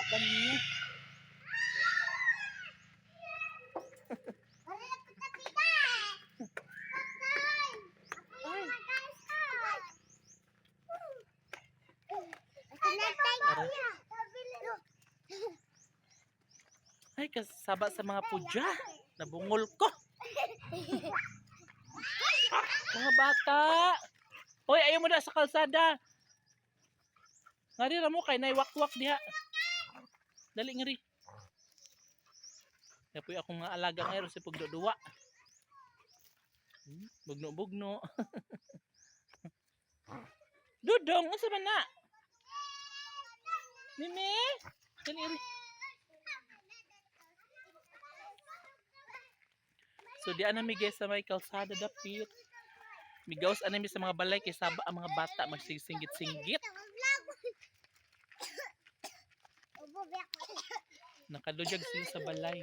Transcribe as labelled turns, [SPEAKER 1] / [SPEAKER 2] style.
[SPEAKER 1] ba ninyo? Ay, kasaba sa mga pudya. Nabungol ko. Mga bata. Hoy, ayaw mo na sa kalsada. Ngari ra mo kay naiwakwak diha. Dali ngari. Kapoy akong mga alaga ngayon si pagduduwa. Bugno-bugno. Dudong, unsa man na? Mimi? Dali ngari. So di ana mi guys sa may kalsada dapit. Migawas ana mi sa mga balay kay saba ang mga bata magsisinggit-singgit. Nakadujag sila sa balay.